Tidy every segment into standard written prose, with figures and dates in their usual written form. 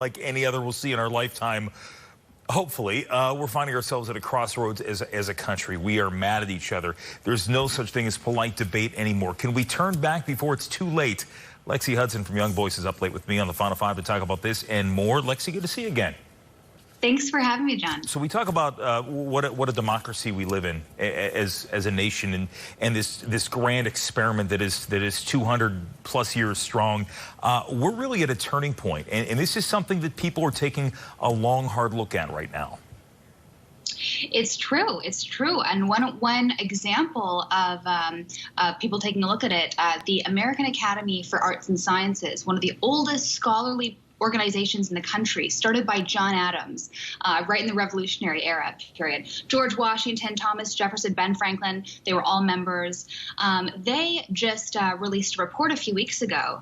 like any other we'll see in our lifetime. Hopefully, we're finding ourselves at a crossroads as a country. We are mad at each other. There's no such thing as polite debate anymore. Can we turn back before it's too late? Lexi Hudson from Young Voice is up late with me on the Final Five to talk about this and more. Lexi, good to see you again. Thanks for having me, John. So we talk about what a democracy we live in as a nation, and this grand experiment that is 200+ years strong. We're really at a turning point, and this is something that people are taking a long, hard look at right now. It's true. It's true. And one example of people taking a look at it, the American Academy for Arts and Sciences, one of the oldest scholarly organizations in the country, started by John Adams, right in the Revolutionary era period. George Washington, Thomas Jefferson, Ben Franklin, they were all members. They just released a report a few weeks ago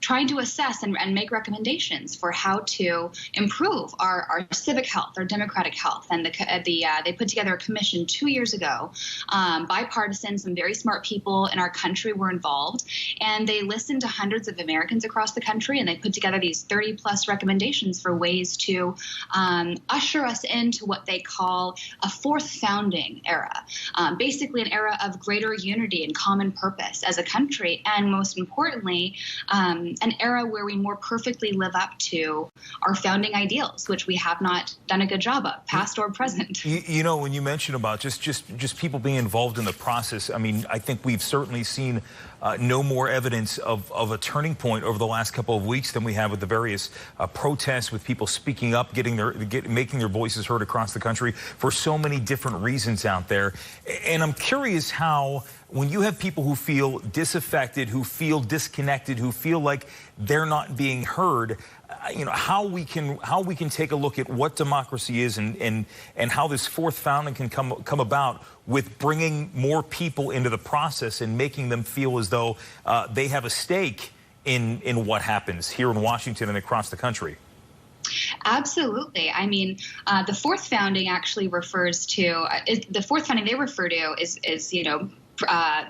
trying to assess and make recommendations for how to improve our civic health, our democratic health. And they put together a commission 2 years ago, bipartisan. Some very smart people in our country were involved, and they listened to hundreds of Americans across the country, and they put together these 30+ recommendations for ways to usher us into what they call a fourth founding era, basically an era of greater unity and common purpose as a country, and most importantly, an era where we more perfectly live up to our founding ideals, which we have not done a good job of, past or present. You know, when you mention about just people being involved in the process, I mean, I think we've certainly seen no more evidence of a turning point over the last couple of weeks than we have with the various protests, with people speaking up, making their voices heard across the country for so many different reasons out there. And I'm curious how, when you have people who feel disaffected, who feel disconnected, who feel like they're not being heard, you know, how we can take a look at what democracy is and how this fourth founding can come about with bringing more people into the process and making them feel as though they have a stake in what happens here in Washington and across the country. Absolutely. I mean, the fourth founding actually refers to the fourth founding they refer to is you know,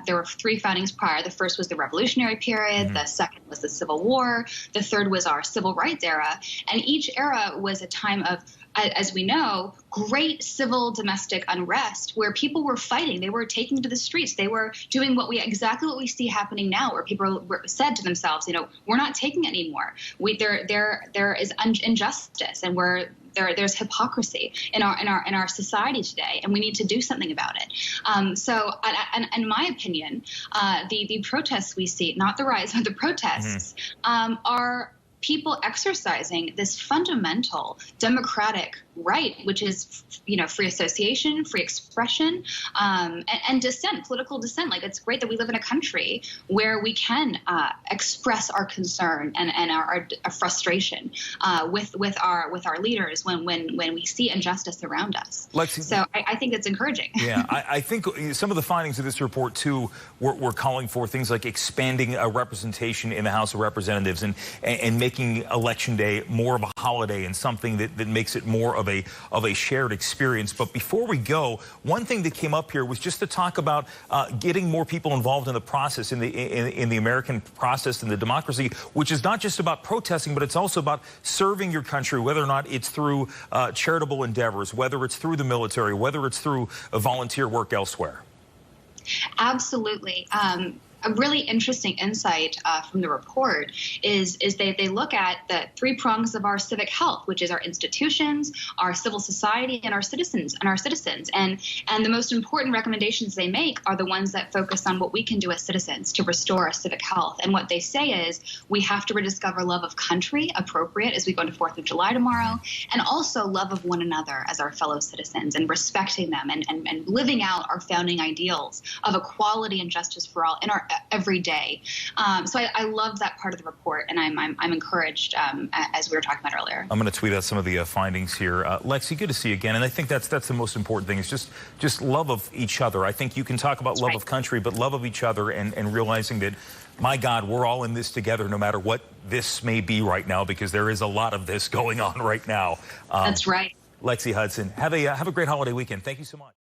there were 3 foundings prior. The first was the Revolutionary period. The second was the Civil War. The third was our Civil Rights era. And each era was a time of, as we know, great civil domestic unrest where people were fighting. They were taking to the streets. They were doing exactly what we see happening now, where people said to themselves, you know, we're not taking it anymore. There is injustice, and there's hypocrisy in our society today, and we need to do something about it. So, in my opinion, the protests we see, not the riots, but the protests, are people exercising this fundamental democratic right, which is, you know, free association, free expression, and dissent, political dissent. Like, it's great that we live in a country where we can express our concern and our frustration with our leaders when we see injustice around us. Lexi, so I think it's encouraging. Yeah, I think some of the findings of this report too were calling for things like expanding a representation in the House of Representatives and making Election Day more of a holiday and something that makes it more of a shared experience. But before we go, one thing that came up here was just to talk about getting more people involved in the process, in the American process and the democracy, which is not just about protesting, but it's also about serving your country, whether or not it's through charitable endeavors, whether it's through the military, whether it's through volunteer work elsewhere. Absolutely. A really interesting insight from the report is they look at the 3 prongs of our civic health, which is our institutions, our civil society, and our citizens. And the most important recommendations they make are the ones that focus on what we can do as citizens to restore our civic health. And what they say is we have to rediscover love of country, appropriate as we go to 4th of July tomorrow, and also love of one another as our fellow citizens, and respecting them and living out our founding ideals of equality and justice for all in our every day. So I love that part of the report, and I'm encouraged, as we were talking about earlier. I'm going to tweet out some of the findings here. Lexi, good to see you again, and I think that's the most important thing, is just love of each other. I think you can talk about love of country, but love of each other, and realizing that, my God, we're all in this together, no matter what this may be right now, because there is a lot of this going on right now. That's right. Lexi Hudson, have a great holiday weekend. Thank you so much.